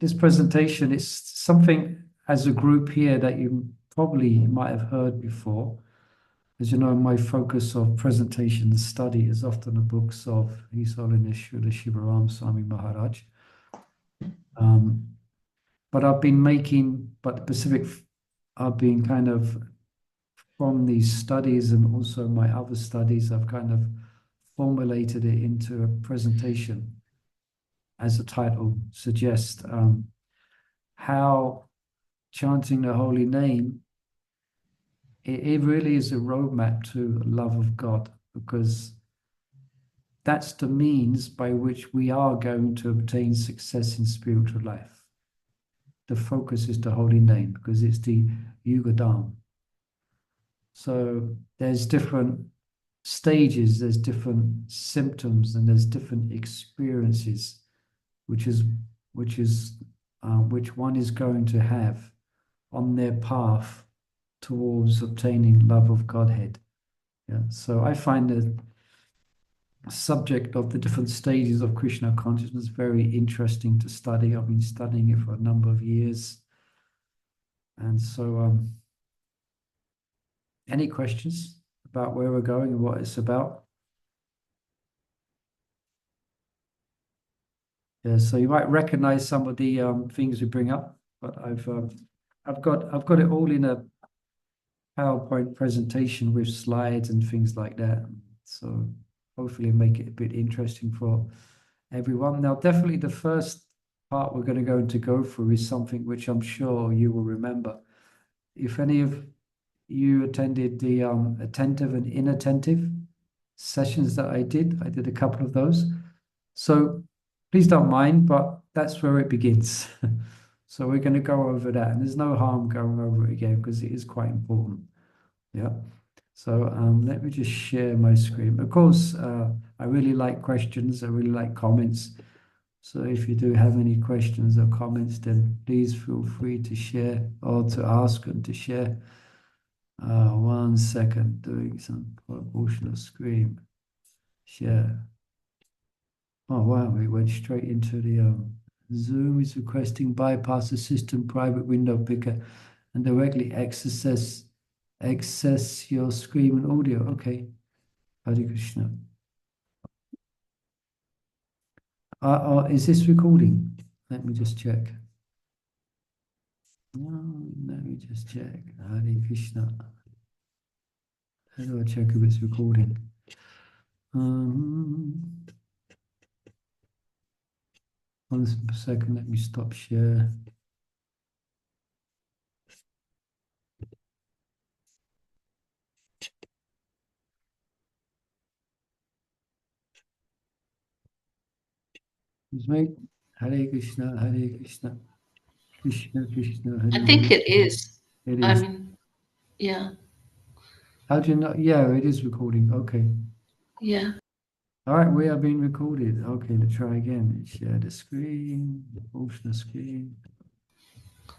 this presentation is something as a group here that you probably might have heard before. As you know, my focus of presentation and study is often the books of His Holiness H.H Śivarāma Swami Māharāja. But I've been kind of, from these studies and also my other studies, I've kind of formulated it into a presentation, as the title suggests, how chanting the holy name, it really is a roadmap to love of God, because that's the means by which we are going to obtain success in spiritual life. The focus is the holy name, because it's the Yuga Dharma. So there's different stages, there's different symptoms, and there's different experiences, which one is going to have on their path towards obtaining love of Godhead. Yeah. So I find the subject of the different stages of Krishna consciousness very interesting to study. I've been studying it for a number of years. And so any questions about where we're going and what it's about? Yeah, so you might recognize some of the things we bring up, but I've got it all in a PowerPoint presentation with slides and things like that. So hopefully make it a bit interesting for everyone. Now, definitely the first part we're going to go through is something which I'm sure you will remember. If any of you attended the attentive and inattentive sessions that I did a couple of those. So please don't mind, but that's where it begins. So we're going to go over that, and there's no harm going over it again because it is quite important. Yeah. So let me just share my screen. Of course, I really like questions. I really like comments. So if you do have any questions or comments, then please feel free to share or to ask and to share. 1 second, doing some portion of screen. Share. Oh, wow, we went straight into the Zoom is requesting bypass the system private window picker and directly access your screen and audio. Okay. Hare Krishna. Is this recording? Let me just check. Let me just check. Hare Krishna. How do I check if it's recording? 1 second, let me stop share. Excuse me. Hare Krishna, Hare Krishna. Krishna, Krishna, Hare I think Hare. it is. It I is. mean, yeah. How do you know? Yeah, it is recording. Okay. Yeah. All right, we are being recorded. Okay, let's try again. Share the screen, portion the screen.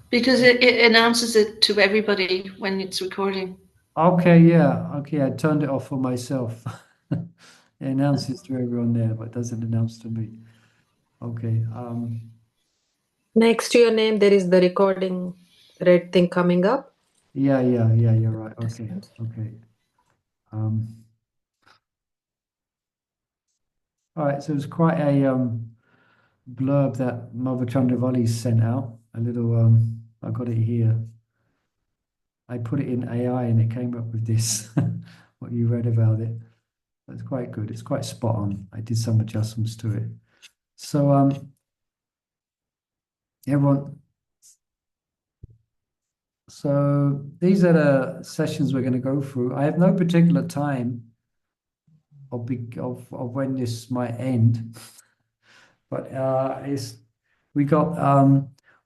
Because it announces it to everybody when it's recording. Okay, yeah. Okay, I turned it off for myself. It announces to everyone there, but doesn't announce to me. Okay. Next to your name, there is the recording red thing coming up. Yeah, you're right. Okay, okay. All right, so it's quite a blurb that Mother Chandravali sent out. A little, I got it here. I put it in AI and it came up with this, what you read about it. That's quite good. It's quite spot on. I did some adjustments to it. So everyone, so these are the sessions we're going to go through. I have no particular time of when this might end, but we got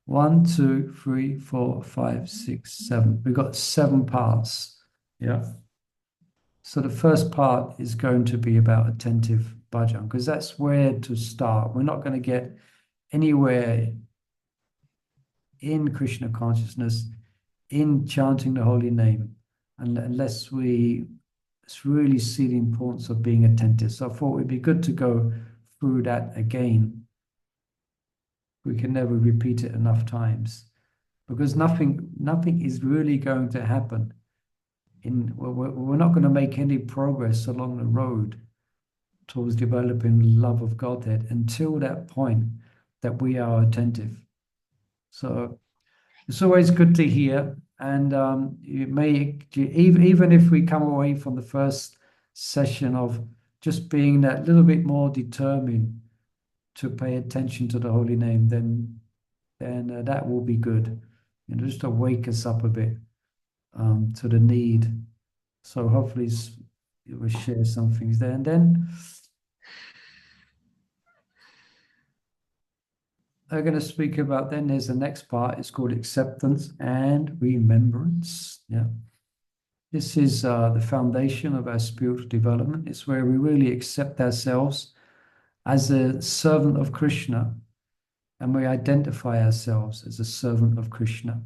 1, 2, 3, 4, 5, 6, 7. We got 7 parts. Yeah. So the first part is going to be about attentive bhajan, because that's where to start. We're not going to get anywhere in Krishna consciousness, in chanting the holy name, unless we really see the importance of being attentive. So I thought it'd be good to go through that again. We can never repeat it enough times, because nothing is really going to happen. We're not going to make any progress along the road towards developing love of Godhead until that point that we are attentive. So it's always good to hear, and even if we come away from the first session of just being that little bit more determined to pay attention to the holy name, then that will be good. Just to wake us up a bit to the need. So hopefully it will share some things there, and then I'm going to speak about, then there's the next part. It's called acceptance and remembrance. Yeah. This is the foundation of our spiritual development. It's where we really accept ourselves as a servant of Krishna, and we identify ourselves as a servant of Krishna.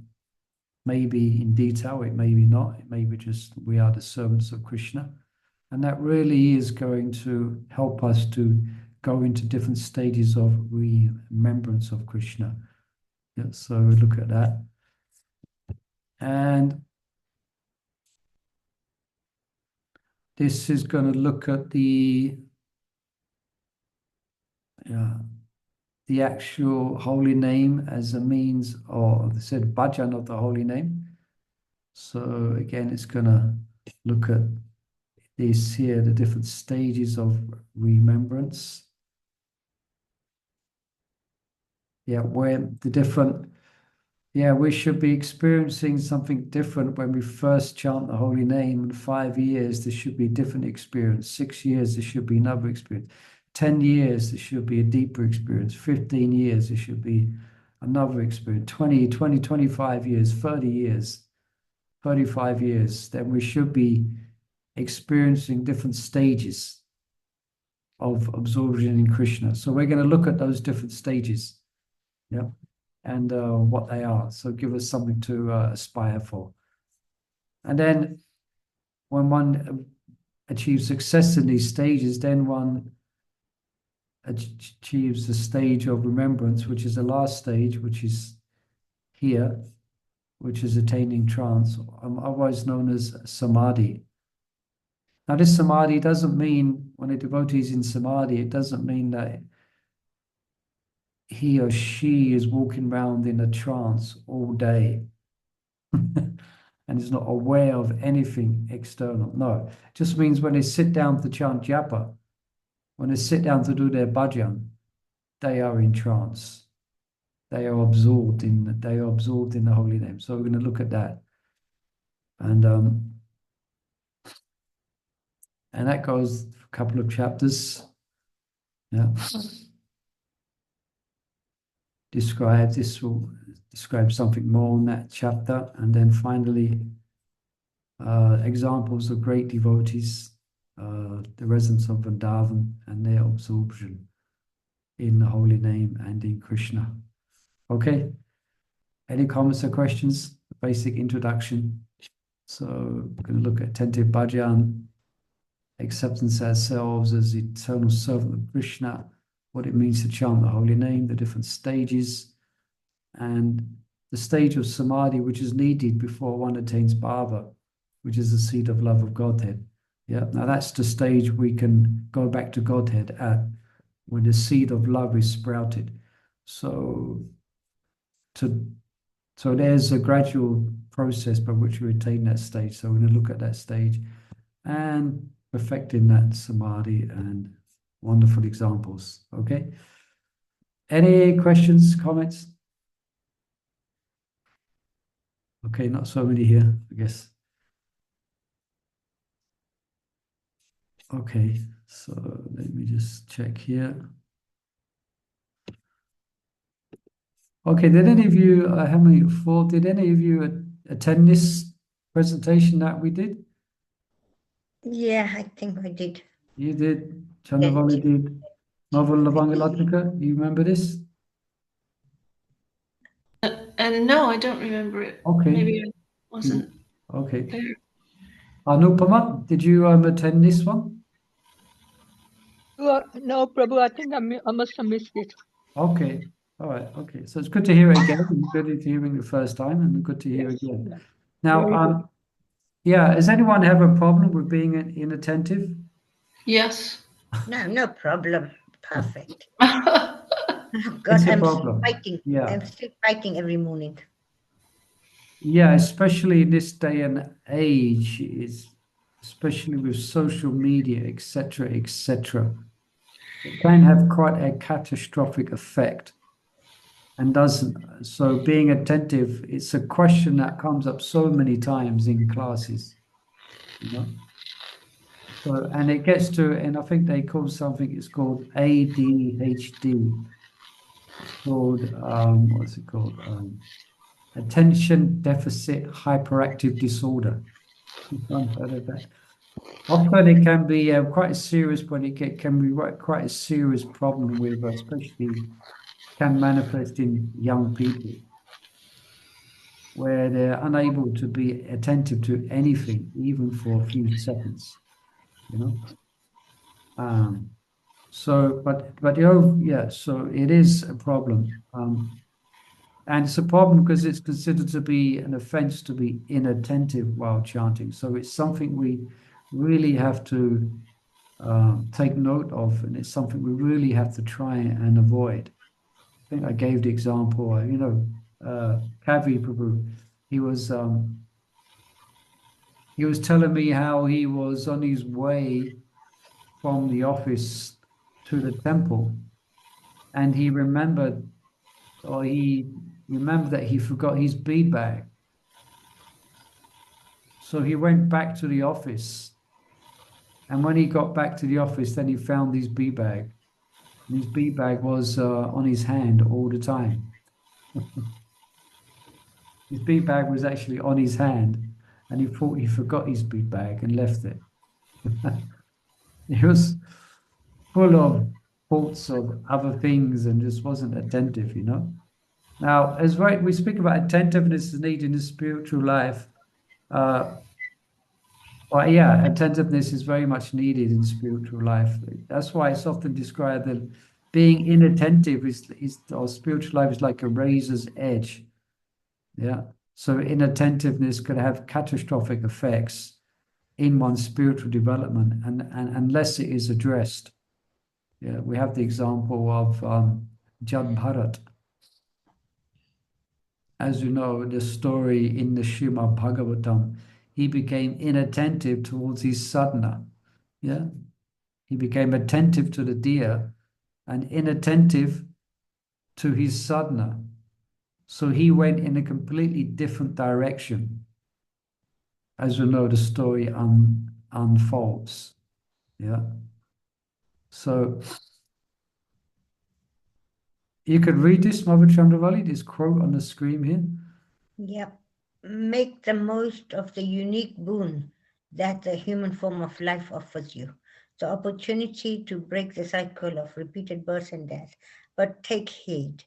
Maybe in detail, it may be not. It may be just we are the servants of Krishna. And that really is going to help us to go into different stages of remembrance of Krishna. Yeah, so look at that. And this is going to look at the actual holy name as a means, or they said bhajan of the holy name. So again, it's going to look at this here, the different stages of remembrance. Yeah, where the different, we should be experiencing something different when we first chant the holy name. In 5 years, there should be a different experience. 6 years, there should be another experience. 10 years, there should be a deeper experience. 15 years, there should be another experience. 20, 25 years, 30 years, 35 years, then we should be experiencing different stages of absorption in Krishna. So we're going to look at those different stages, and what they are. So give us something to aspire for. And then when one achieves success in these stages, then one achieves the stage of remembrance, which is the last stage, which is here, which is attaining trance, otherwise known as samadhi. Now, this samadhi doesn't mean, when a devotee is in samadhi, it doesn't mean that he or she is walking around in a trance all day and is not aware of anything external. No, it just means when they sit down to chant japa, when they sit down to do their bhajan, they are in trance. They are absorbed in the holy name. So we're going to look at that. And that goes a couple of chapters. Yeah. This will describe something more in that chapter. And then finally, examples of great devotees, the residents of Vrindavan and their absorption in the holy name and in Krishna. Okay. Any comments or questions? Basic introduction. So we're going to look at attentive bhajan, acceptance ourselves as the eternal servant of Krishna, what it means to chant the holy name, the different stages, and the stage of samadhi, which is needed before one attains bhava, which is the seed of love of Godhead. Yeah, now that's the stage we can go back to Godhead at, when the seed of love is sprouted. So there's a gradual process by which we attain that stage. So we're going to look at that stage and perfecting that samadhi, and wonderful examples. Okay. Any questions, comments? Okay, not so many here, I guess. Okay, so let me just check here. Okay, did any of you, how many? 4, did any of you attend this presentation that we did? Yeah, I think I did. You did, Chandravali did, Novel Lavangalatika, you remember this? And no, I don't remember it. Okay. Maybe I wasn't Okay. there. Anupama, did you attend this one? No, Prabhu, I think I must have missed it. Okay. All right. Okay. So it's good to hear it again. And good to hearing the first time, and good to hear again. Now, yeah. Does anyone have a problem with being inattentive? Yes. No, no problem. Perfect. Yeah. Oh God, It's a I'm still problem. fighting. Yeah. I'm still fighting every morning. Yeah, especially in this day and age, is especially with social media, etc., etc. It can have quite a catastrophic effect and doesn't. So being attentive, it's a question that comes up so many times in classes, you know. So, and it gets to, and I think they call something, it's called ADHD. It's called, what's it called? Attention Deficit Hyperactive Disorder. I've heard of that. Often it can be quite a serious when can be quite a serious problem with, especially can manifest in young people, where they're unable to be attentive to anything, even for a few seconds, you know. So, but yeah, so it is a problem, and it's a problem because it's considered to be an offense to be inattentive while chanting. So it's something we really have to take note of, and it's something we really have to try and avoid. I think I gave the example, Kavi Prabhu, he was telling me how he was on his way from the office to the temple, and he remembered, or he remembered that he forgot his bead bag. So he went back to the office, and when he got back to the office, then he found his bead bag. And his bead bag was on his hand all the time. His bead bag was actually on his hand, and he thought he forgot his bead bag and left it. He was full of thoughts of other things and just wasn't attentive, you know. Now, as right, we speak about attentiveness is needed in the spiritual life. Well, yeah, attentiveness is very much needed in spiritual life. That's why it's often described that being inattentive is or spiritual life is like a razor's edge. Yeah. So inattentiveness could have catastrophic effects in one's spiritual development, and unless it is addressed. Yeah, we have the example of Jad Bharat. As you know, the story in the Srimad Bhagavatam, he became inattentive towards his sadhana. Yeah, he became attentive to the deer and inattentive to his sadhana. So he went in a completely different direction. As you know, the story unfolds. Yeah. So you could read this, Mother Chandravali, this quote on the screen here. Yep. Make the most of the unique boon that the human form of life offers you. The opportunity to break the cycle of repeated birth and death. But take heed.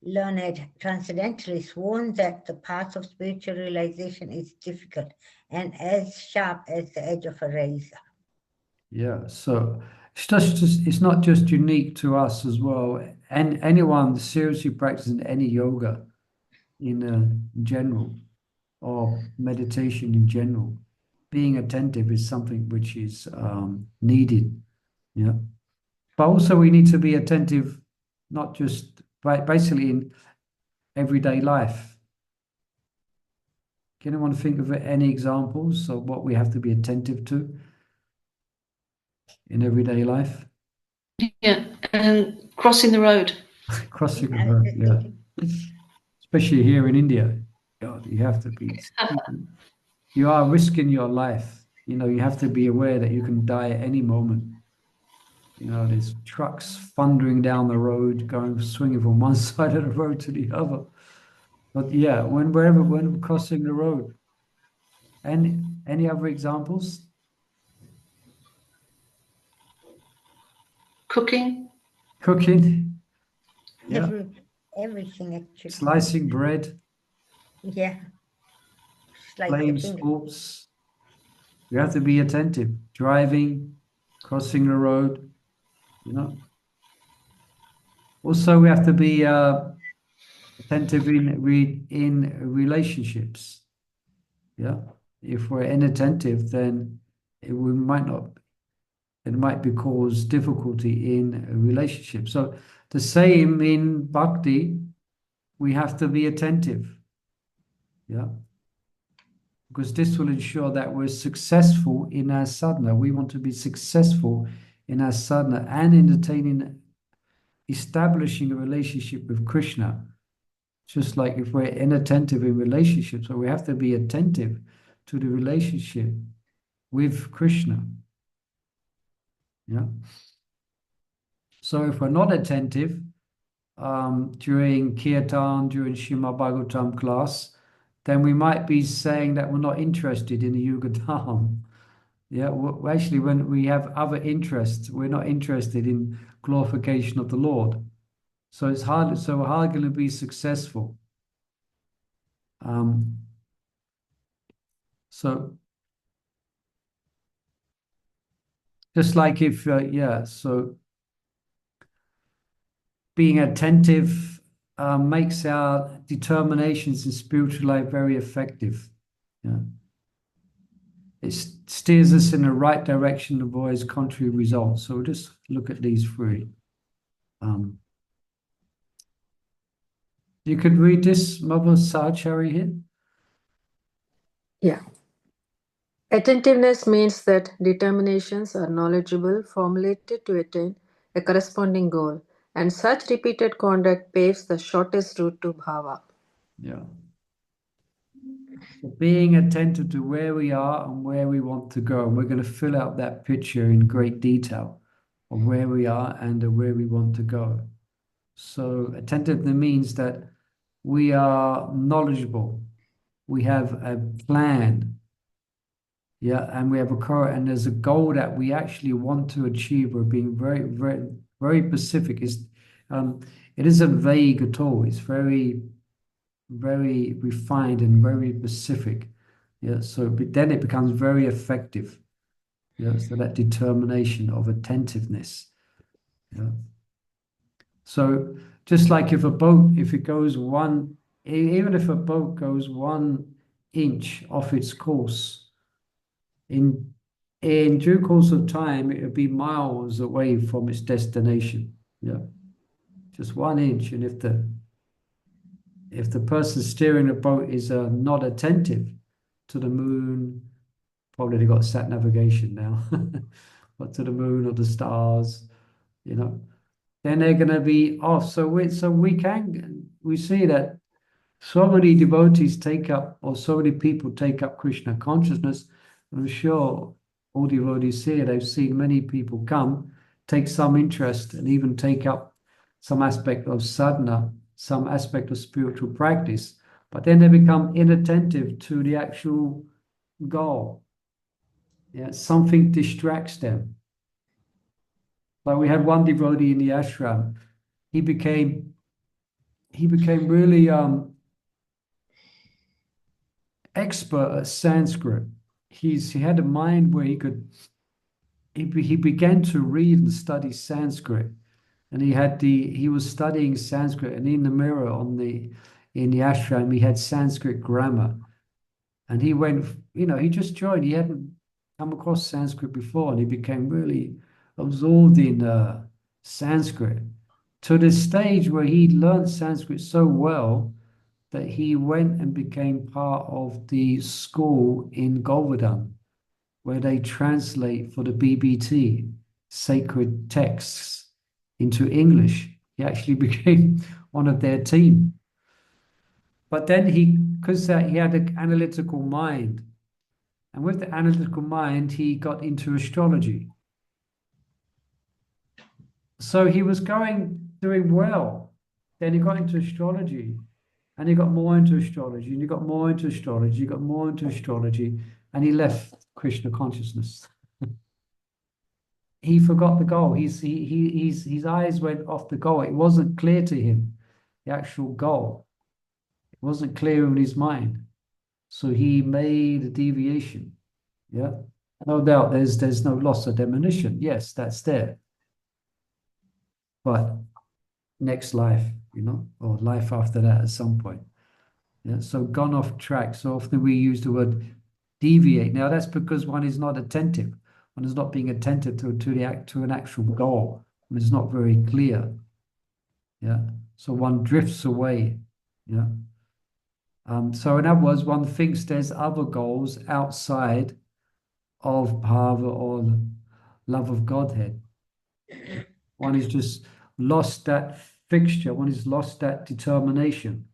Learned transcendentalists warn that the path of spiritual realization is difficult and as sharp as the edge of a razor. Yeah, so it's not just unique to us as well. And anyone seriously practicing any yoga in general or meditation in general, being attentive is something which is needed. Yeah, but also we need to be attentive, not just basically in everyday life. Can anyone think of any examples of what we have to be attentive to in everyday life? Yeah. And crossing the road. Crossing the I was road, just yeah. thinking, Especially here in India, God, you have to be, you are risking your life. You know, you have to be aware that you can die at any moment. You know, there's trucks thundering down the road, swinging from one side of the road to the other. But yeah, when crossing the road. Any other examples? Cooking. Cooking, yeah. everything actually. Slicing bread, Yeah. Slice playing the finger. sports. You have to be attentive. Driving, crossing the road, you know. Also, we have to be attentive in relationships. Yeah, if we're inattentive, then it might be cause difficulty in a relationship. So the same in bhakti, we have to be attentive. Yeah, because this will ensure that we're successful in our sadhana. We want to be successful in our sadhana and establishing a relationship with Krishna. Just like if we're inattentive in relationships, so we have to be attentive to the relationship with Krishna. Yeah. So if we're not attentive during kirtan, during Srimad Bhagavatam class, then we might be saying that we're not interested in the Yuga Dharma. Yeah, well, actually, when we have other interests, we're not interested in glorification of the Lord. So it's hard. So we're hardly going to be successful. So just like if so being attentive makes our determinations in spiritual life very effective. Yeah. It steers us in the right direction, avoids contrary results. So we'll just look at these three. You could read this, Mother Sahachari here. Yeah. Attentiveness means that determinations are knowledgeable, formulated to attain a corresponding goal, and such repeated conduct paves the shortest route to bhava. Yeah. So being attentive to where we are and where we want to go. And we're going to fill out that picture in great detail of where we are and where we want to go. So attentiveness means that we are knowledgeable. We have a plan. Yeah, and we have and there's a goal that we actually want to achieve. We're being very, very, very specific. It isn't vague at all. It's very, very refined and very specific. Yeah, so then it becomes very effective. Yeah, so that determination of attentiveness. Yeah. So just like if a boat, if it goes even if a boat goes 1 inch off its course, in due course of time, it would be miles away from its destination. Yeah, just 1 inch. And if the person steering the boat is not attentive to the moon, probably they've got sat navigation now, but to the moon or the stars, then they're going to be off. So we see that so many devotees take up, or so many people take up Krishna consciousness. I'm sure all devotees here, they've seen many people come, take some interest, and even take up some aspect of sadhana, some aspect of spiritual practice, but then they become inattentive to the actual goal. Yeah, something distracts them. Like we had one devotee in the ashram, he became really expert at Sanskrit. He had a mind where he began to read and study Sanskrit, and he was studying Sanskrit, and in the mirror in the ashram he had Sanskrit grammar, and he went, he just joined. He hadn't come across Sanskrit before, and he became really absorbed in Sanskrit to the stage where he learned Sanskrit so well that he went and became part of the school in Govardhan, where they translate for the BBT sacred texts into English. He actually became one of their team. But then because he had an analytical mind, and with the analytical mind, he got into astrology. So he was doing well. Then he got into astrology, and he got more into astrology, and he got more into astrology, he got more into astrology, and he left Krishna consciousness. He forgot the goal. His eyes went off the goal. It wasn't clear to him, the actual goal. It wasn't clear in his mind. So he made a deviation. Yeah. No doubt there's no loss or diminution. Yes, that's there. But next life, or life after that at some point. Yeah, so gone off track. So often we use the word deviate. Now that's because one is not attentive. One is not being attentive to an actual goal. One is not very clear. Yeah. So one drifts away. Yeah. So in other words, one thinks there's other goals outside of bhava or love of Godhead. One has just lost that fixture. One has lost that determination.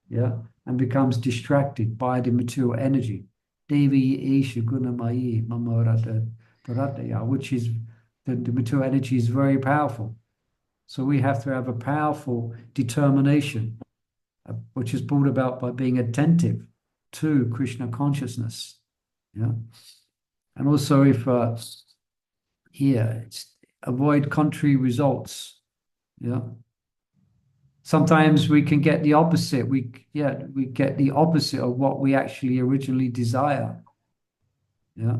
Yeah. And becomes distracted by the material energy. Devi Isha Gunamayi Mamarata, which is the material energy is very powerful. So we have to have a powerful determination, which is brought about by being attentive to Krishna consciousness. Yeah. And also if it's avoid contrary results. Yeah. Sometimes we can get the opposite. We get the opposite of what we actually originally desire. Yeah.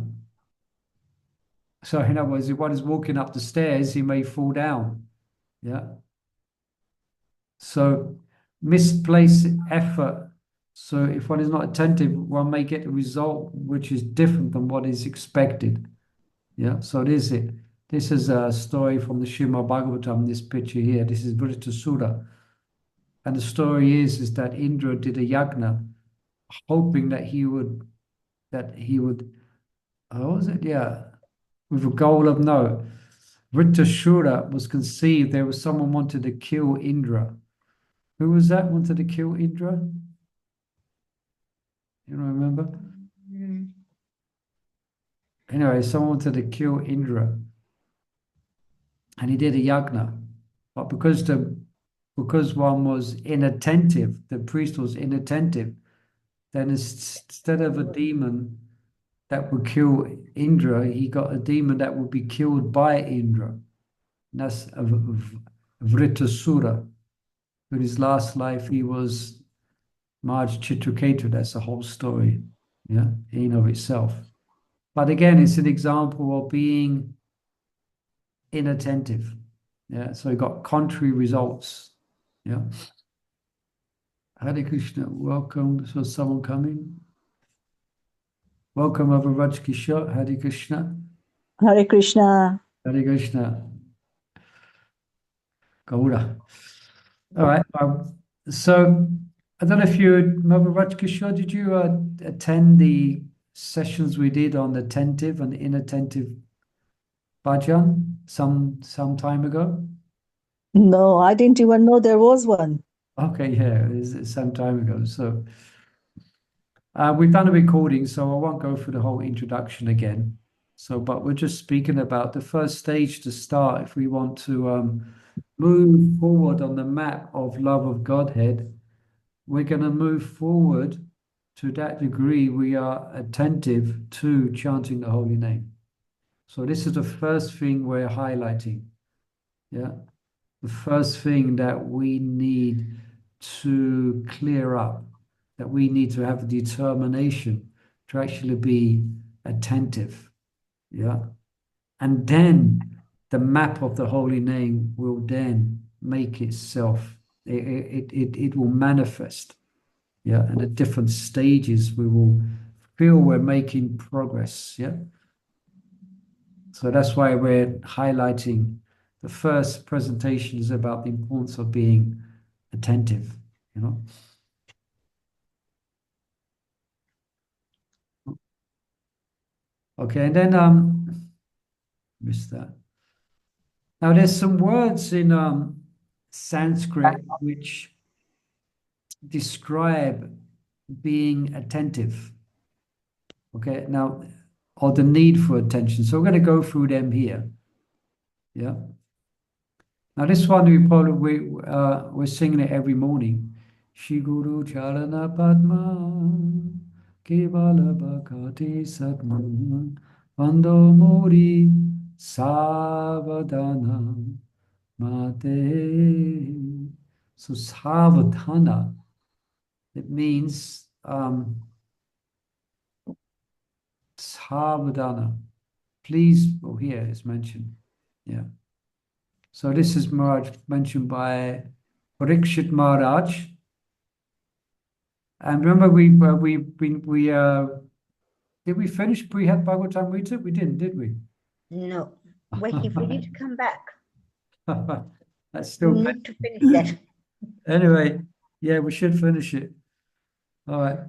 So in other words, if one is walking up the stairs, he may fall down. Yeah. So misplaced effort. So if one is not attentive, one may get a result which is different than what is expected. Yeah. So this is a story from the Srimad Bhagavatam. This picture here. This is Vritasura. And the story is that Indra did a yagna, hoping that he would, what was it? Yeah, with a goal of no. Vritasura was conceived. There was someone wanted to kill Indra. Who was that wanted to kill Indra? You don't remember? Anyway, someone wanted to kill Indra. And he did a yagna. But because one was inattentive, the priest was inattentive, then instead of a demon that would kill Indra, he got a demon that would be killed by Indra. And that's Vritasura. In his last life, he was Marj Chitraketu. That's the whole story, yeah, in of itself. But again, it's an example of being inattentive. Yeah, so he got contrary results. Yeah. Hare Krishna, welcome. So someone coming. Welcome, Avaraj Kishore. Hare Krishna. Hare Krishna. Hare Krishna. Gaura. All right. So I don't know if you, Avaraj Kishore, did you attend the sessions we did on attentive and inattentive bhajan some time ago? No, I didn't even know there was one. Okay, yeah, it's some time ago. So we've done a recording, so I won't go through the whole introduction again. So, but we're just speaking about the first stage to start if we want to move forward on the map of love of Godhead. We're going to move forward to that degree we are attentive to chanting the holy name. So this is the first thing we're highlighting. Yeah. The first thing that we need to clear up, that we need to have determination to actually be attentive. Yeah. And then the map of the holy name will then make itself, it will manifest. Yeah. And at different stages, we will feel we're making progress. Yeah. So that's why we're highlighting the first presentation is about the importance of being attentive, Okay, and then missed that. Now there's some words in Sanskrit which describe being attentive. Okay, now or the need for attention. So we're going to go through them here. Yeah. Now this one we're singing it every morning. Shri Guru Charana Padma Kevala Bhakati Satma Vando Mori Savadana Mate. So Savadana, it means Savadana. Please, here it's mentioned. Yeah. So this is mentioned by Parikshit Maharaj. And remember, did we finish Brihat Bhagavatamrita? We didn't, did we? No. Waiting for you to come back. That's We still need to finish that. anyway. Yeah, we should finish it. All right.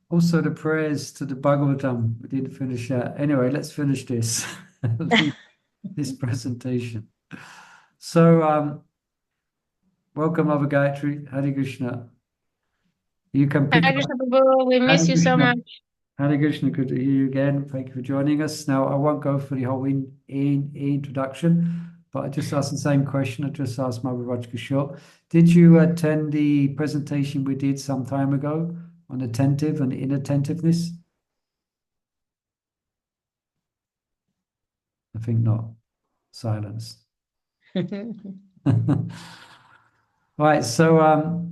Also, the prayers to the Bhagavatam. We didn't finish that. Anyway, let's finish this this presentation. So, welcome, Mother Gayatri. Hare Krishna. You can pick Hare up. Krishna Prabhu, we miss Hare you so Krishna. much. Hare Krishna, good to hear you again. Thank you for joining us. Now, I won't go for the whole introduction, but I just asked the same question. I just asked Mother Rajkishore. Did you attend the presentation we did some time ago on attentive and inattentiveness? I think not. Silence. Right, so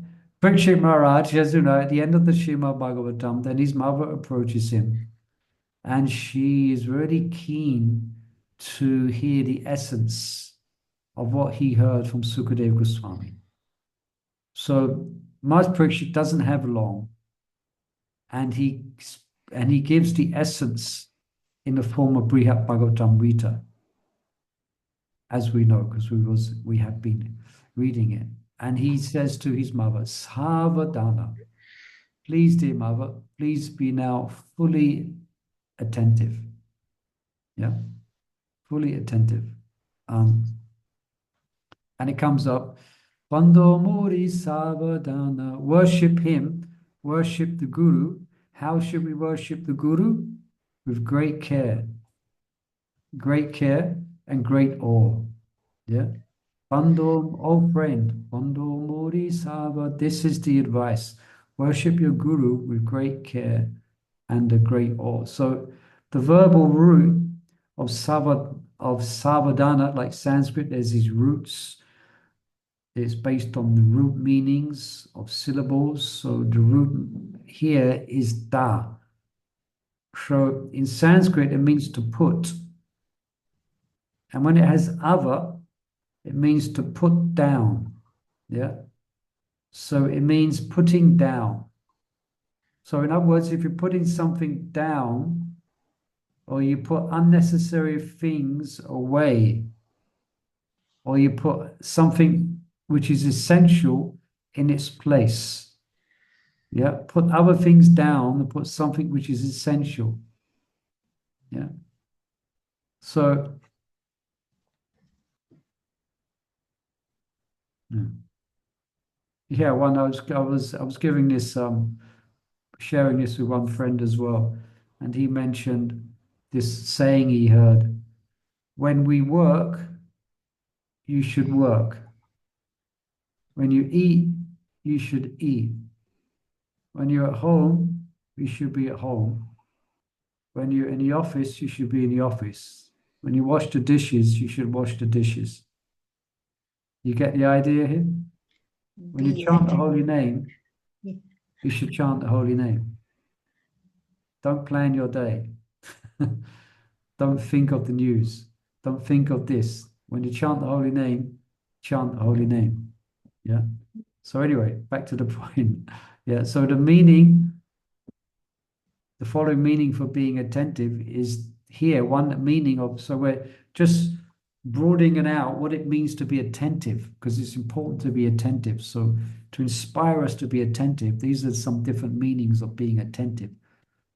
Parikshit Maharaj, as you know, at the end of the Srimad Bhagavatam, then his mother approaches him, and she is really keen to hear the essence of what he heard from Sukadeva Goswami. So Maharaj Parikshit doesn't have long, and he gives the essence in the form of Brihat Bhagavatamrita, as we know, because we have been reading it. And he says to his mother, Savadana, please, dear mother, please be now fully attentive. Yeah, fully attentive. And it comes up, Bando Muri Savadana, worship him, worship the Guru. How should we worship the Guru? With great care and great awe. Yeah. Bando, oh friend, Bando Muri Sava, this is the advice. Worship your Guru with great care and a great awe. So the verbal root of Savadana, like Sanskrit, there's these roots. It's based on the root meanings of syllables. So the root here is da. So in Sanskrit, it means to put. And when it has ava, it means to put down. Yeah. So it means putting down. So in other words, if you're putting something down, or you put unnecessary things away, or you put something which is essential in its place. Yeah. Put other things down and put something which is essential. Yeah. So yeah, I was giving this sharing this with one friend as well, and he mentioned this saying he heard: when we work, you should work. When you eat, you should eat. When you're at home, you should be at home. When you're in the office, you should be in the office. When you wash the dishes, you should wash the dishes. You get the idea here? When you chant the holy name, you should chant the holy name. Don't plan your day. Don't think of the news. Don't think of this. When you chant the holy name, chant the holy name. Yeah. So anyway, back to the point. Yeah. So the following meaning for being attentive is here. One meaning of, so we're just broadening it out what it means to be attentive, because it's important to be attentive. So to inspire us to be attentive, these are some different meanings of being attentive.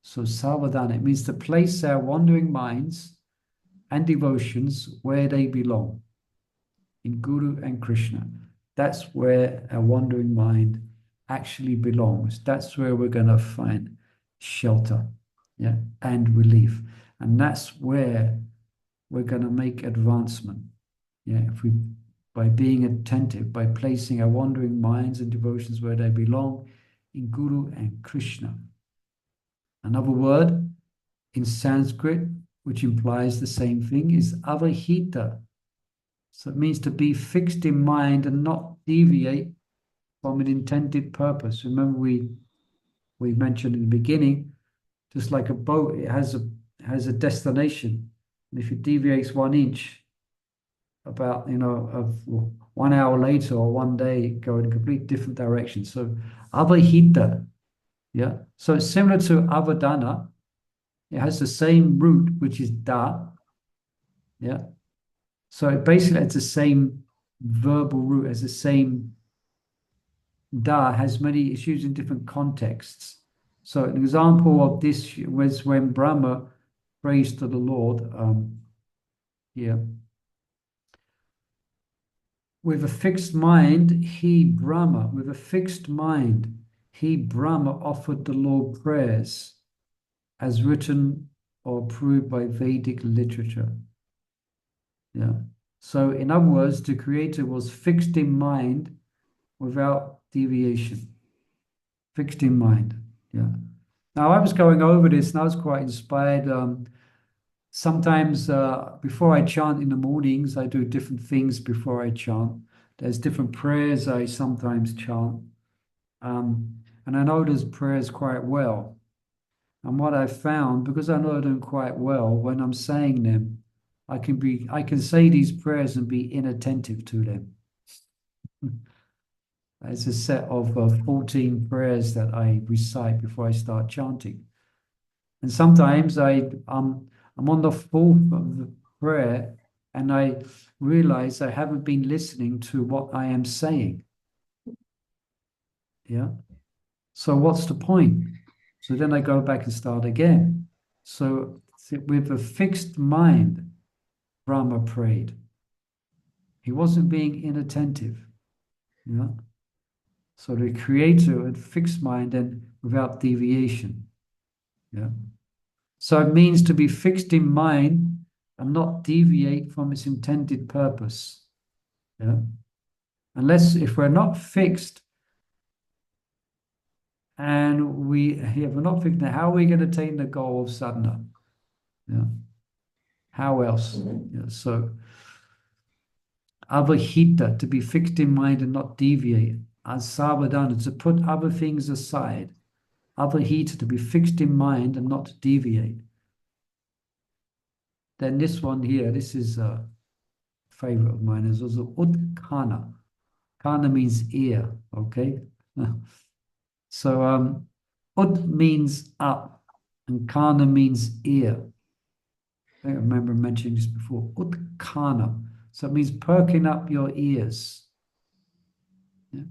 So Savadana, it means to place our wandering minds and devotions where they belong, in Guru and Krishna. That's where our wandering mind actually belongs. That's where we're going to find shelter, yeah, and relief. And that's where we're going to make advancement. Yeah, by being attentive, by placing our wandering minds and devotions where they belong, in Guru and Krishna. Another word in Sanskrit, which implies the same thing, is avahita. So it means to be fixed in mind and not deviate from an intended purpose. Remember, we mentioned in the beginning, just like a boat, it has a destination. And if it deviates 1 inch about, of 1 hour later or one day go in a complete different direction. So avahita, yeah. So it's similar to avadana. It has the same root, which is da, yeah. So it basically it's the same verbal root, as the same da has many, it's used in different contexts. So an example of this was when Brahma prays to the Lord, here. With a fixed mind, he, Brahma, with a fixed mind, he, Brahma, offered the Lord prayers as written or approved by Vedic literature. Yeah. So in other words, the Creator was fixed in mind without deviation. Fixed in mind. Yeah. Now I was going over this and I was quite inspired. Sometimes before I chant in the mornings, I do different things before I chant. There's different prayers I sometimes chant. And I know those prayers quite well. And what I've found, because I know them quite well, when I'm saying them, I can say these prayers and be inattentive to them. It's a set of 14 prayers that I recite before I start chanting. And sometimes I'm on the fourth of the prayer and I realize I haven't been listening to what I am saying. Yeah. So what's the point? So then I go back and start again. So with a fixed mind, Brahma prayed. He wasn't being inattentive. Yeah. So the Creator had fixed mind and without deviation. Yeah. So it means to be fixed in mind and not deviate from its intended purpose. Yeah. Unless if we're not fixed and we're not fixed, how are we going to attain the goal of sadhana? Yeah. How else? Yeah. So avahita, to be fixed in mind and not deviate. Asavadana, to put other things aside. Avahita, to be fixed in mind and not to deviate. Then this one here, this is a favorite of mine, is also utkana. Kana means ear, okay? So ut means up and kana means ear. I remember mentioning this before. Utkana. So it means perking up your ears. Yeah.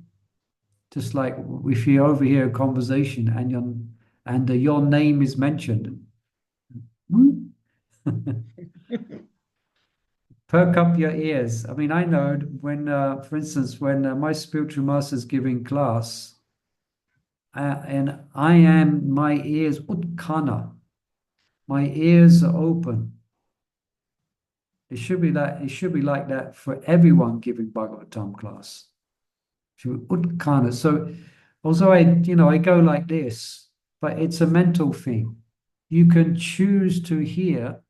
Just like if you overhear a conversation and your name is mentioned. Perk up your ears. I mean, I know when, for instance, when my spiritual master is giving class, and my ears utkana, my ears are open. It should be like that for everyone giving Bhagavatam class. Utkana. So although I go like this, but it's a mental thing. You can choose to hear,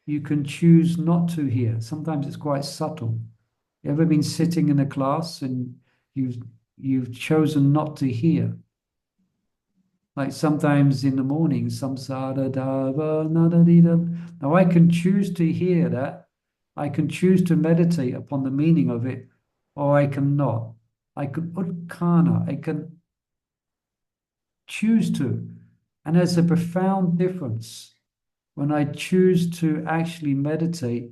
you can choose not to hear. Sometimes it's quite subtle. You ever been sitting in a class and you've chosen not to hear? Like sometimes in the morning, samsara dava nadadida. Now I can choose to hear that. I can choose to meditate upon the meaning of it, or I cannot. I could utkana. I can choose to. And there's a profound difference when I choose to actually meditate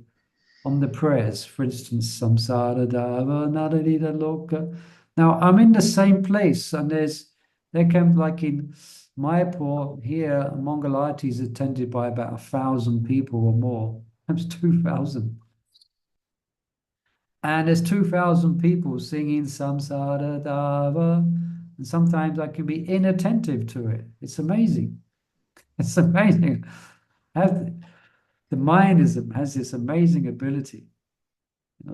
on the prayers. For instance, samsara dava nadadida loka. Now I'm in the same place, and there can, like in Mayapur here, Mangalarti is attended by about 1,000 people or more. That's 2,000. And there's 2,000 people singing samsara dava. And sometimes I can be inattentive to it. It's amazing. It's amazing. The mind has this amazing ability.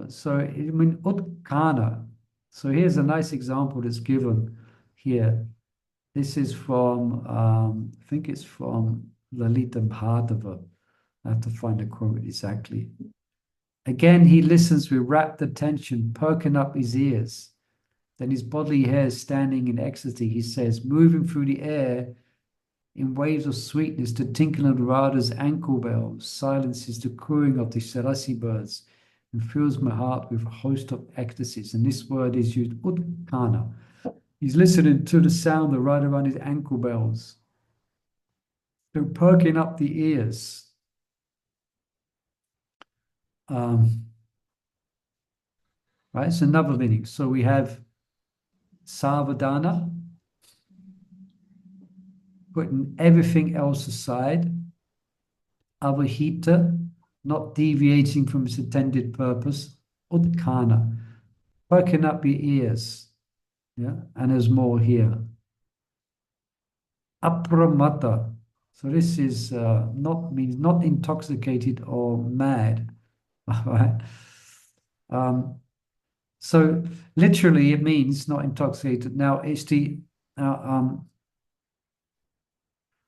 So, I mean, utkana. So here's a nice example that's given here. This is from, I think it's from Lalita Bhadava. I have to find a quote exactly. Again, he listens with rapt attention, perking up his ears. Then his bodily hairs standing in ecstasy, he says, moving through the air in waves of sweetness, the tinkling of Radha's ankle bells silences the cooing of the sarasi birds, and fills my heart with a host of ecstasies. And this word is used, utkana. He's listening to the sound that right around his ankle bells. They're perking up the ears. Right, it's another meaning. So we have savadana, putting everything else aside. Avahita, not deviating from its intended purpose. Utkana, perking up your ears. Yeah, and there's more here. Apramata. So this is means not intoxicated or mad. All right. So literally it means not intoxicated. Now it's the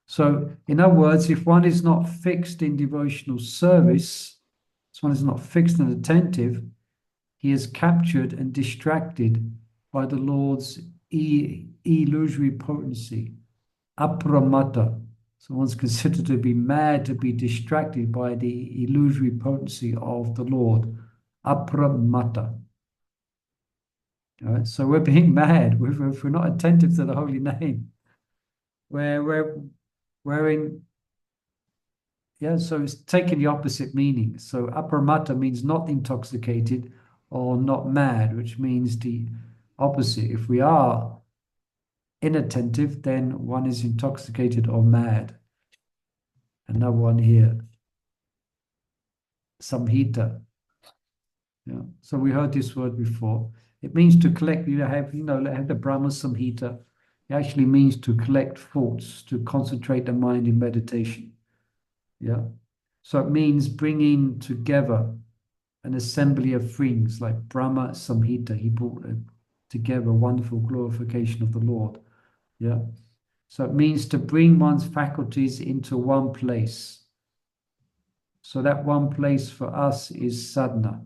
so in other words, if one is not fixed in devotional service, if one is not fixed and attentive, he is captured and distracted by the Lord's illusory potency. Apramata. So one's considered to be mad, to be distracted by the illusory potency of the Lord. Apramata. All right, so we're being mad if we're not attentive to the holy name. We're in, yeah, so it's taking the opposite meaning. So apramata means not intoxicated or not mad, which means the opposite. If we are inattentive, then one is intoxicated or mad. Another one here, samhita. Yeah. So we heard this word before. It means to collect. You have the Brahma Samhita. It actually means to collect thoughts, to concentrate the mind in meditation. Yeah. So it means bringing together an assembly of things like Brahma Samhita. He brought together wonderful glorification of the Lord. Yeah. So it means to bring one's faculties into one place. So that one place for us is sadhana.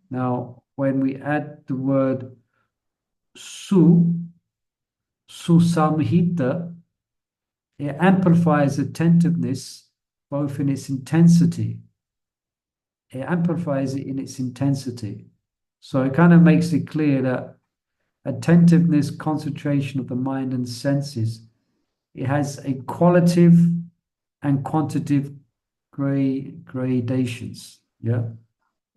Now, when we add the word susamhita, it amplifies attentiveness both in its intensity. It amplifies it in its intensity. So it kind of makes it clear that attentiveness, concentration of the mind and senses, it has a qualitative and quantitative gradations. Yeah.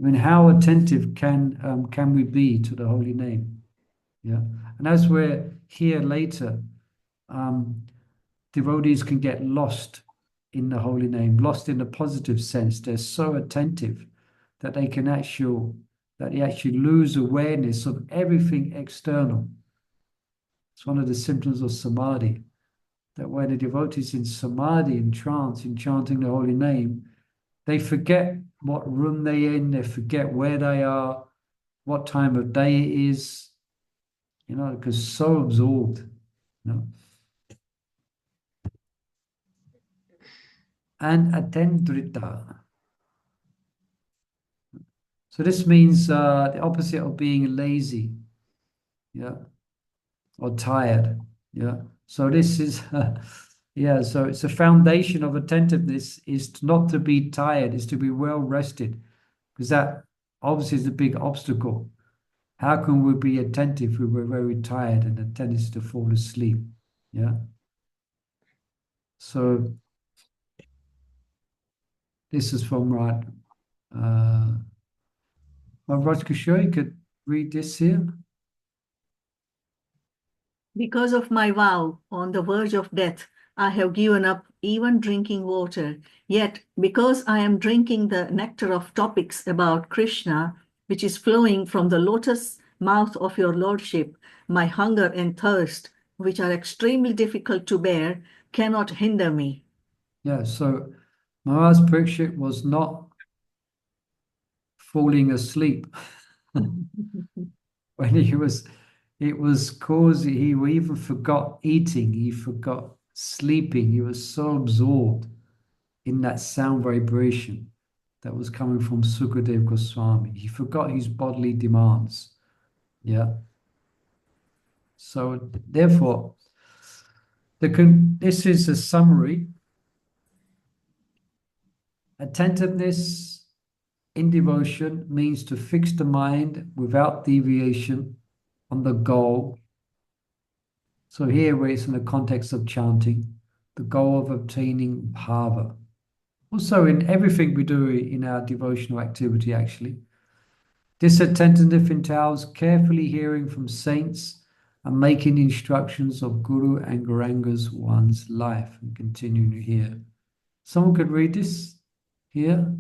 I mean, how attentive can we be to the holy name? Yeah. And as we're here later, devotees can get lost in the holy name, lost in the positive sense. They're so attentive that they actually lose awareness of everything external. It's one of the symptoms of samadhi, that when a devotee is in samadhi, in trance, in chanting the holy name, they forget what room they're in, they forget where they are, what time of day it is, because so absorbed, And attendrita. So this means the opposite of being lazy, yeah, or tired, yeah. So this is, yeah, so it's a foundation of attentiveness is not to be tired, is to be well rested, because that obviously is a big obstacle. How can we be attentive if we're very tired and the tendency to fall asleep? Yeah. So this is from Raj Kishore. You could read this here. Because of my vow, on the verge of death, I have given up even drinking water. Yet, because I am drinking the nectar of topics about Krishna, which is flowing from the lotus mouth of your lordship, my hunger and thirst, which are extremely difficult to bear, cannot hinder me. Yeah, so Maharaj Parikshit was not falling asleep when it was causing, he even forgot eating, he forgot sleeping, he was so absorbed in that sound vibration that was coming from Sukadev Goswami. He forgot his bodily demands. Yeah. So therefore, this is a summary. Attentiveness in devotion means to fix the mind without deviation on the goal. So here where it's in the context of chanting, the goal of obtaining bhava. Also in everything we do in our devotional activity, actually. This attentiveness entails carefully hearing from saints and making the instructions of Guru and Gaurangas one's life. And continuing here. Someone could read this here.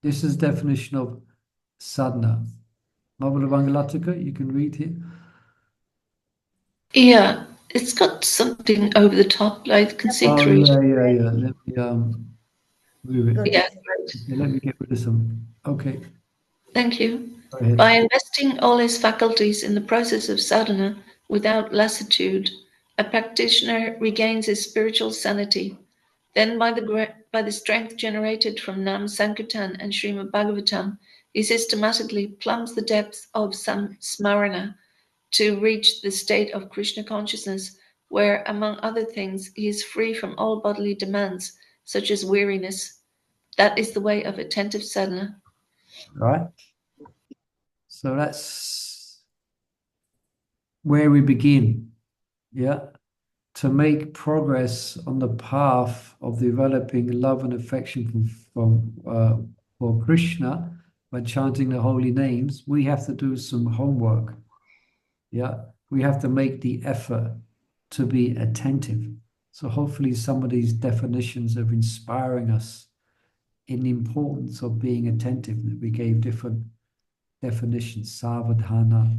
This is definition of sadhana. Mabula Bangalatika, you can read here. Yeah, it's got something over the top. I can see through. Yeah. Let me move it. Yeah, right. Okay, let me get rid of some. Okay. Thank you. Go ahead. By investing all his faculties in the process of sadhana without lassitude, a practitioner regains his spiritual sanity. Then by the strength generated from Nam Sankirtan and Srimad Bhagavatam, he systematically plumbs the depths of Smarana to reach the state of Krishna consciousness, where, among other things, he is free from all bodily demands, such as weariness. That is the way of attentive sadhana. Right. So that's where we begin. Yeah. To make progress on the path of developing love and affection for Krishna by chanting the holy names, we have to do some homework. Yeah, we have to make the effort to be attentive. So hopefully some of these definitions are inspiring us in the importance of being attentive. We gave different definitions: savadhana,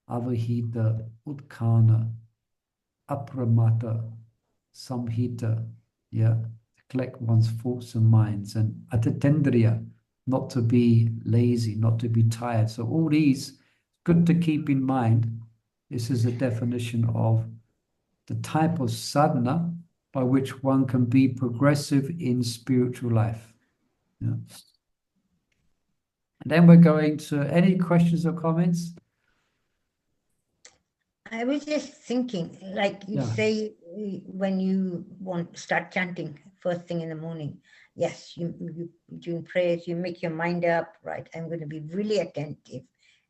avahita, utkana, apramata, samhita, yeah, to collect one's thoughts and minds, and atatendriya, not to be lazy, not to be tired. So all these, good to keep in mind. This is a definition of the type of sadhana by which one can be progressive in spiritual life. Yeah. And then we're going to any questions or comments? I was just thinking, like you say, when you want to start chanting first thing in the morning, yes, you doing prayers, you make your mind up, right? I'm going to be really attentive,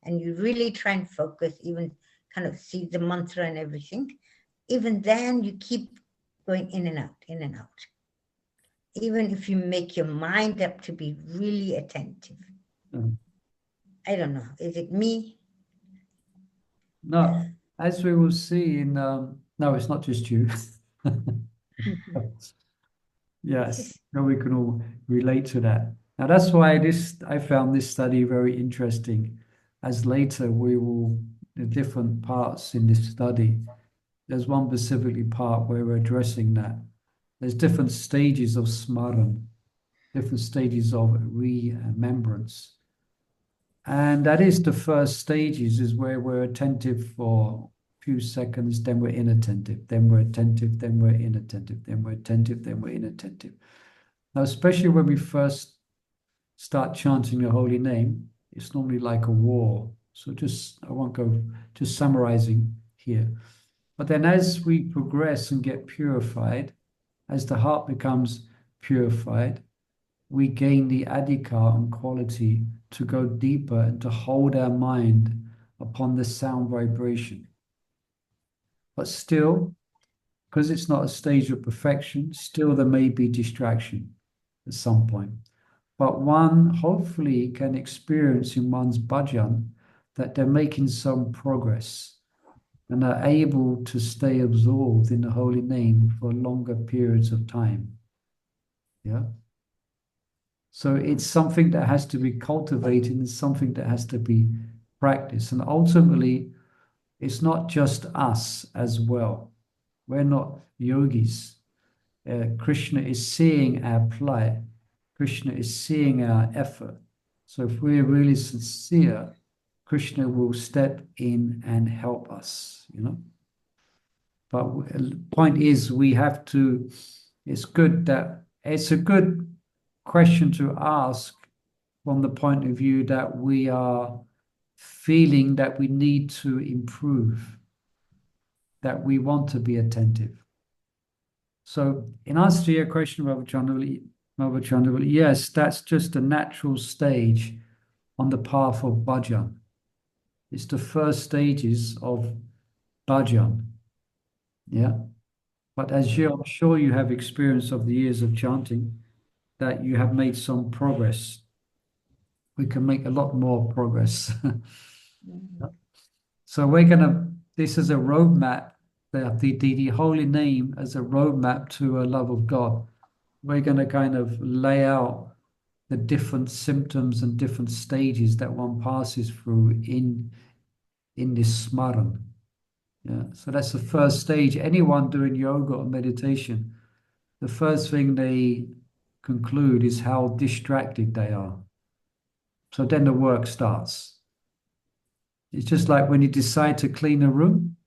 and you really try and focus, even kind of see the mantra and everything. Even then, you keep going in and out, in and out. Even if you make your mind up to be really attentive. I don't know. Is it me? No, as we will see in, no, it's not just you. Yes, no, we can all relate to that. Now that's why I found this study very interesting, as later we will, the different parts in this study, there's one specifically part where we're addressing that. There's different stages of smaran, different stages of remembrance. And that is the first stages, is where we're attentive for a few seconds, then we're inattentive, then we're attentive, then we're inattentive, then we're attentive, then we're inattentive. Now, especially when we first start chanting the holy name, it's normally like a war. So I won't go, just summarizing here. But then as we progress and get purified, as the heart becomes purified, we gain the adhikar and quality to go deeper and to hold our mind upon the sound vibration. But still, because it's not a stage of perfection, still there may be distraction at some point. But one hopefully can experience in one's bhajan that they're making some progress and are able to stay absorbed in the holy name for longer periods of time. Yeah. So it's something that has to be cultivated, and something that has to be practiced. And ultimately, it's not just us as well. We're not yogis. Krishna is seeing our plight. Krishna is seeing our effort. So if we're really sincere, Krishna will step in and help us, you know. But the point is, we have to, it's a good question to ask from the point of view that we are feeling that we need to improve, that we want to be attentive. So in answer to your question, Robert John, Yes, that's just a natural stage on the path of bhajan. It's the first stages of bhajan. Yeah. But as I'm sure you have experience of the years of chanting, that you have made some progress. We can make a lot more progress. So this is a roadmap, the holy name as a roadmap to a love of God. We're going to kind of lay out the different symptoms and different stages that one passes through in this smaran. Yeah. So that's the first stage. Anyone doing yoga or meditation, the first thing they conclude is how distracted they are. So then the work starts. It's just like when you decide to clean a room,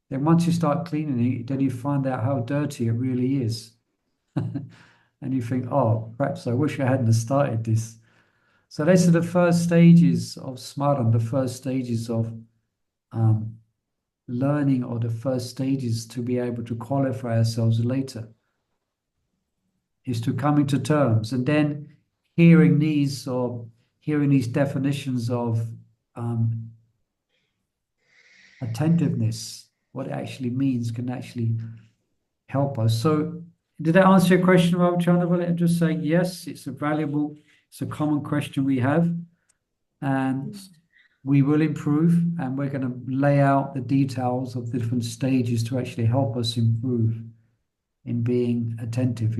then once you start cleaning it, then you find out how dirty it really is. And you think, oh, perhaps I wish I hadn't started this. So these are the first stages of smaran, the first stages of learning, or the first stages to be able to qualify ourselves later, is to coming to terms and then hearing these definitions of attentiveness, what it actually means, can actually help us. So did that answer your question, Ravichandra? Well, I'm just saying, yes, it's a common question we have, and we will improve, and we're going to lay out the details of the different stages to actually help us improve in being attentive,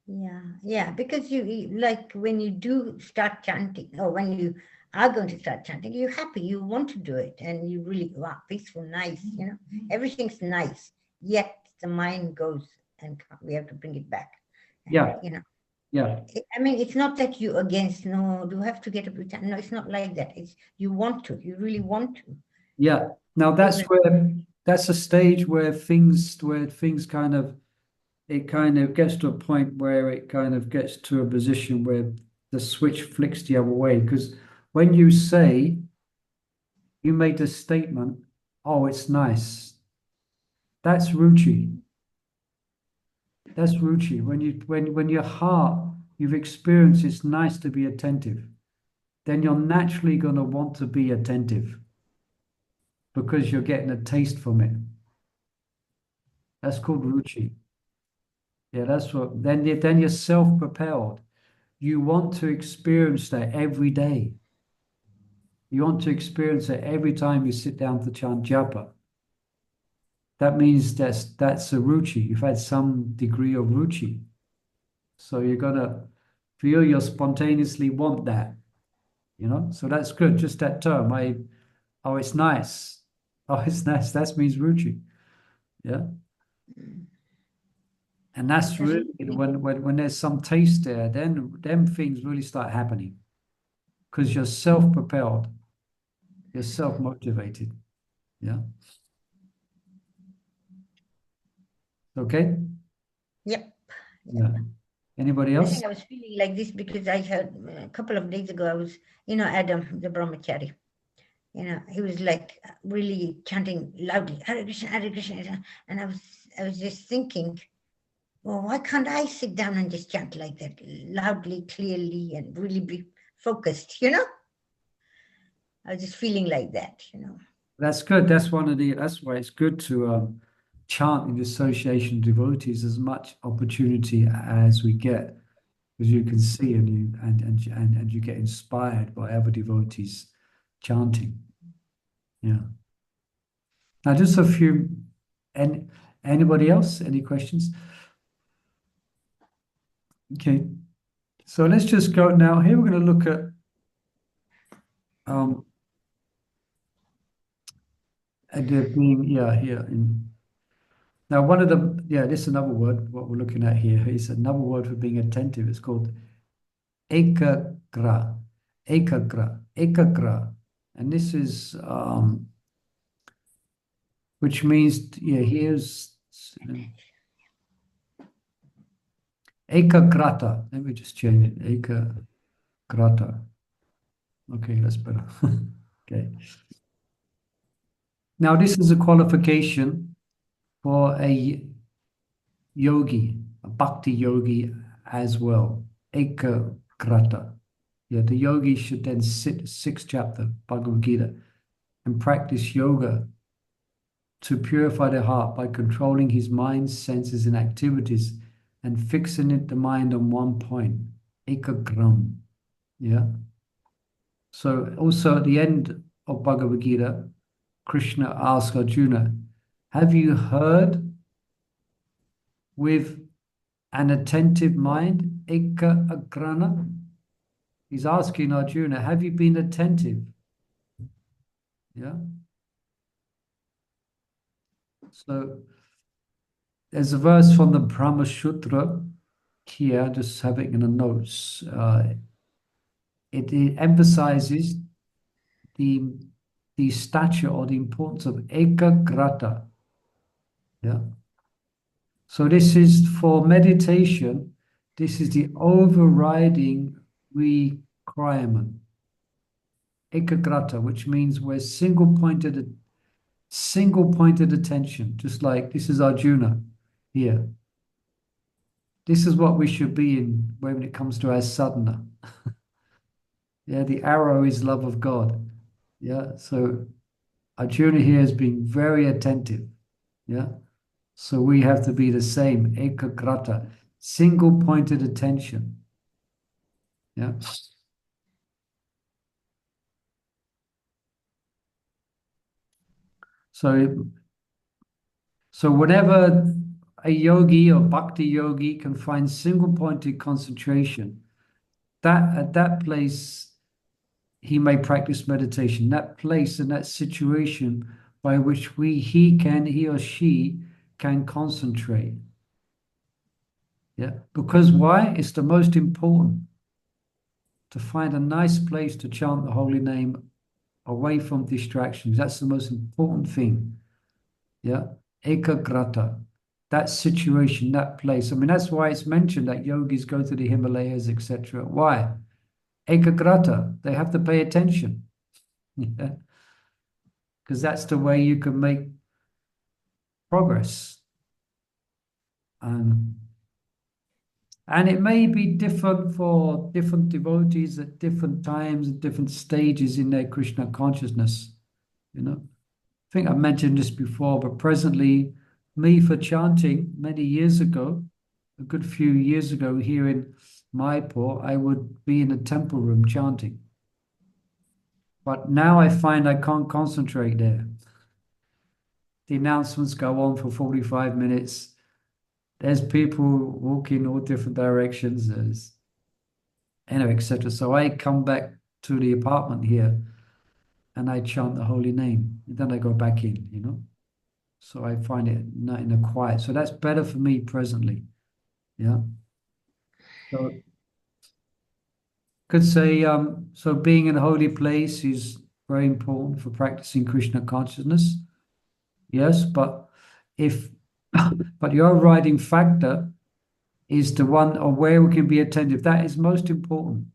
Yeah, because you like when you do start chanting, or when you are going to start chanting, you're happy, you want to do it, and you really, wow, peaceful, nice, everything's nice, yet the mind goes, and we have to bring it back. And, Yeah. I mean, it's not that you against, no, you have to get up. No, it's not like that. It's you want to, you really want to. Yeah. Now that's a stage where things kind of gets to a point where it kind of gets to a position where the switch flicks the other way. Because when you made the statement, oh, it's nice, that's ruchi. That's ruchi. When your heart, you've experienced it's nice to be attentive, then you're naturally going to want to be attentive because you're getting a taste from it. That's called ruchi. Yeah, that's what. Then you're self-propelled. You want to experience that every day. You want to experience it every time you sit down to chant japa. That means that's a ruchi. You've had some degree of ruchi. So you're gonna feel you spontaneously want that. So that's good. Just that term. Oh, it's nice. Oh, it's nice. That means ruchi. Yeah. And that's really when there's some taste there, then things really start happening. Because you're self-propelled. You're self-motivated. Yeah. Okay? Yep. Yeah. Anybody else? I think I was feeling like this because I heard a couple of days ago, I was, Adam, the brahmachari, he was like really chanting loudly, Hare Krishna, Hare Krishna. And I was just thinking, well, why can't I sit down and just chant like that, loudly, clearly, and really be focused, I was just feeling like that, That's good. That's why it's good to chant in the association of devotees as much opportunity as we get, because you can see and you get inspired by other devotees chanting. Yeah. Now, just a few. Anybody else? Any questions? Okay. So let's just go now. Here we're going to look at being here in. Now, this is another word. What we're looking at here is another word for being attentive. It's called ekagra, ekagra, and this is which means here's ekagrata. Let me just change it. Ekagrata. Okay, that's better. Okay. Now, this is a qualification for a yogi, a bhakti yogi, as well. Ekagrata. Yeah, the yogi should then sit, 6th chapter, Bhagavad Gita, and practice yoga to purify the heart by controlling his mind, senses, and activities and fixing the mind on one point. Ekagram. Yeah. So also at the end of Bhagavad Gita, Krishna asks Arjuna, have you heard with an attentive mind? Ekagrana. He's asking Arjuna, have you been attentive? Yeah. So there's a verse from the Brahma Sutra here, just have it in the notes. It emphasizes the stature or the importance of ekagrata. Yeah. So this is for meditation. This is the overriding requirement. Ekagrata, which means we're single-pointed attention, just like this is Arjuna here. This is what we should be in when it comes to our sadhana. Yeah, the arrow is love of God. Yeah, so Arjuna here is being very attentive. Yeah, so we have to be the same. Ekagrata, single-pointed attention. Yeah. So whenever a yogi or bhakti yogi can find single-pointed concentration, that at that place he may practice meditation. That place and that situation by which he or she can concentrate. Yeah, because why? It's the most important to find a nice place to chant the holy name away from distractions. That's the most important thing. Yeah, ekagrata, that situation, that place. I mean, that's why it's mentioned that yogis go to the Himalayas, etc. Why? Ekagrata, they have to pay attention. Yeah, because that's the way you can make progress. And it may be different for different devotees at different times, at different stages in their Krishna consciousness. You know, I think I mentioned this before, but presently, me for chanting many years ago, a good few years ago here in Mayapur, I would be in a temple room chanting. But now I find I can't concentrate there. The announcements go on for 45 minutes. There's people walking all different directions, etc. So I come back to the apartment here and I chant the holy name. And then I go back in, you know. So I find it not in a quiet. So that's better for me presently. Yeah. So could say, so being in a holy place is very important for practicing Krishna consciousness. Yes, but but the overriding factor is the one of where we can be attentive. That is most important.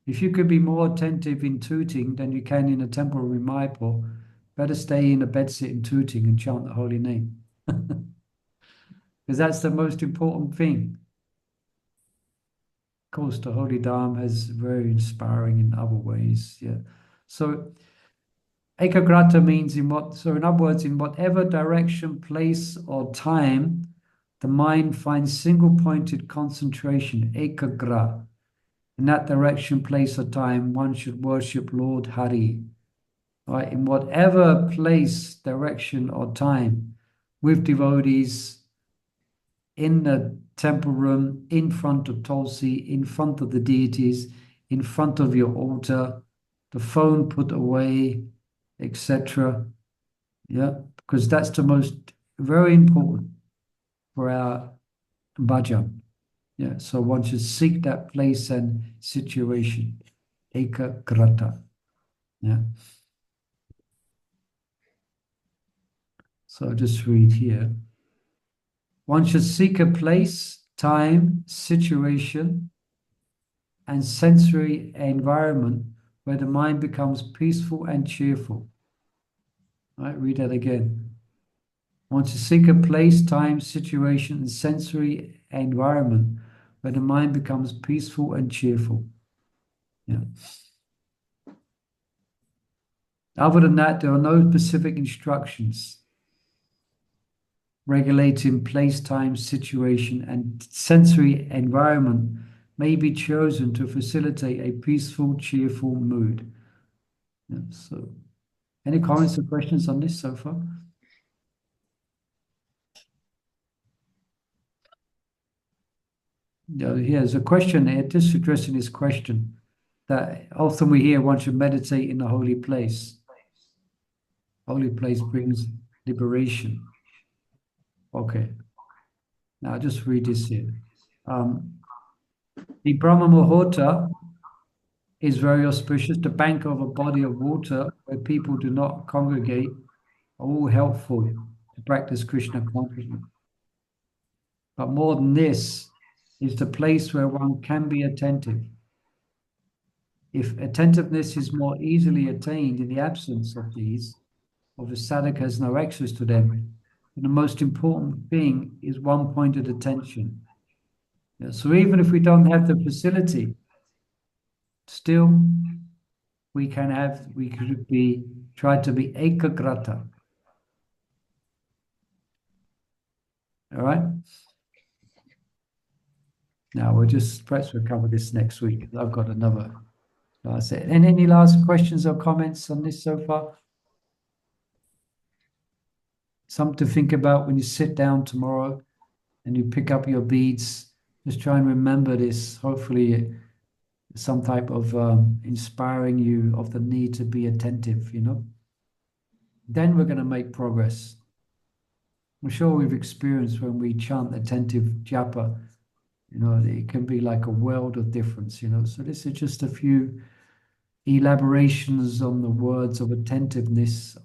If you could be more attentive in Tooting than you can in a temple room in Mayapur, better stay in a bedsit in Tooting and chant the holy name. Because that's the most important thing. Of course, the Holy Dharma is very inspiring in other ways. Yeah. So ekagrata means in other words, in whatever direction, place, or time, the mind finds single-pointed concentration, ekagra. In that direction, place, or time, one should worship Lord Hari. Right? In whatever place, direction, or time, with devotees, in the temple room, in front of Tulsi, in front of the deities, in front of your altar, the phone put away, etc. Yeah, because that's the most very important for our bhajan. Yeah, so one should seek that place and situation, ekagrata. Yeah. So I'll just read here. One should seek a place, time, situation, and sensory environment where the mind becomes peaceful and cheerful. All right, read that again. One should seek a place, time, situation, and sensory environment where the mind becomes peaceful and cheerful. Yeah. Other than that, there are no specific instructions regulating place, time, situation, and sensory environment may be chosen to facilitate a peaceful, cheerful mood. Yeah, so, any comments or questions on this so far? Yeah, here's a question here, just addressing this question that often we hear one should meditate in a holy place. Holy place brings liberation. Okay. Now just read this here. The Brahma Muhurta is very auspicious. The bank of a body of water where people do not congregate are all helpful to practice Krishna consciousness. But more than this is the place where one can be attentive. If attentiveness is more easily attained in the absence of these, or the sadhaka has no access to them, then the most important thing is one-pointed attention. Yeah, so even if we don't have the facility, still we could try to be ekagrata. All right? Now perhaps we'll cover this next week. I've got another last set. And any last questions or comments on this so far? Something to think about when you sit down tomorrow and you pick up your beads. Just try and remember this. Hopefully some type of inspiring you of the need to be attentive, Then we're going to make progress. I'm sure we've experienced when we chant attentive japa, it can be like a world of difference, So this is just a few elaborations on the words of attentiveness,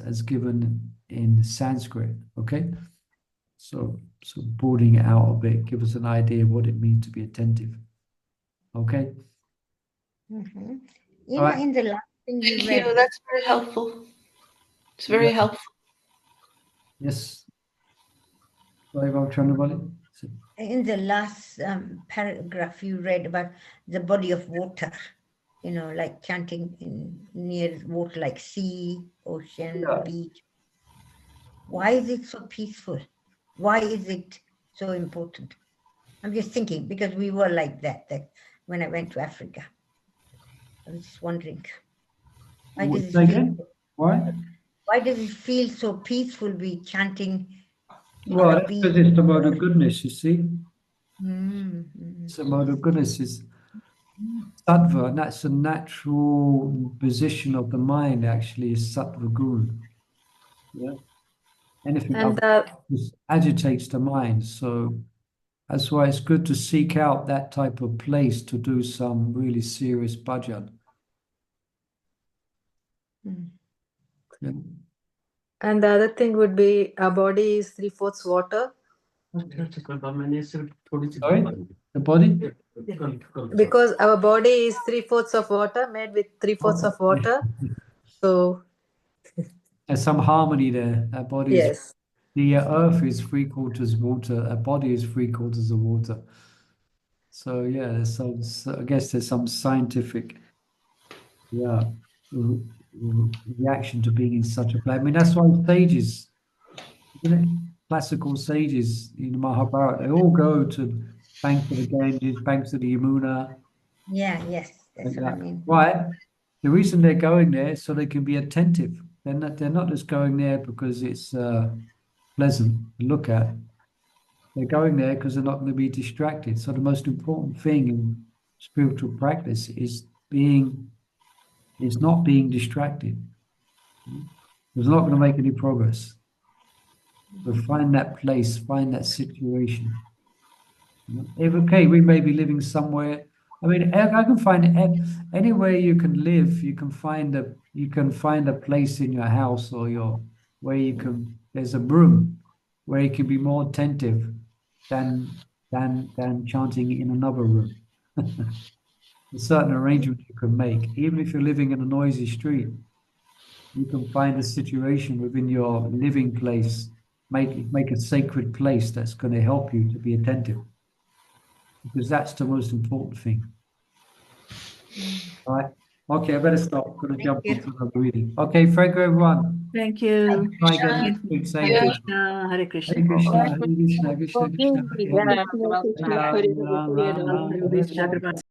as given in Sanskrit, okay? So broadening it out a bit, give us an idea of what it means to be attentive. Okay? Mm-hmm. Right. In the last thing you Thank read, you. That's very helpful. It's very helpful. Yes. Sorry, Chandrabali. in the last paragraph you read about the body of water, like chanting near water, like sea, ocean, beach. Why is it so peaceful? Why is it so important? I'm just thinking, because we were like that when I went to Africa. I was just wondering. Why does it feel so peaceful be chanting? Well, that's because it's the mode of goodness, you see. Mm-hmm. It's the mode of goodness is sattva, and that's a natural position of the mind, actually, is sattva gun. Yeah. Anything else just agitates the mind. So that's why it's good to seek out that type of place to do some really serious bhajan. Yeah. And the other thing would be our body is 3/4 water. Sorry? The body? Because our body is 3/4 of water, made with 3/4 of water. So there's some harmony there. Our body yes. The earth is 3/4 water. Our body is 3/4 of water. So yeah, I guess there's some scientific, reaction to being in such a place. I mean, that's why sages, classical sages in Mahabharata, they all go to banks of the Ganges, banks of the Yamuna. Yes, that's what I mean. Why? The reason they're going there is so they can be attentive. They're not just going there because it's pleasant to look at. They're going there because they're not going to be distracted. So the most important thing in spiritual practice is not being distracted. It's not going to make any progress. So find that place, find that situation. Okay, we may be living somewhere. I mean, I can find anywhere you can live. You can find a place in your house or where you can. There's a room where you can be more attentive than chanting in another room. A certain arrangement you can make, even if you're living in a noisy street, you can find a situation within your living place make a sacred place that's going to help you to be attentive, because that's the most important thing. All right. Okay, I better stop. I'm going to jump into another reading. Okay, thank you, everyone. Thank you. Try again next week, same Hare time. Krishna, Hare Krishna. Hare Krishna, Hare Krishna, Krishna Krishna, Hare Hare. Yeah.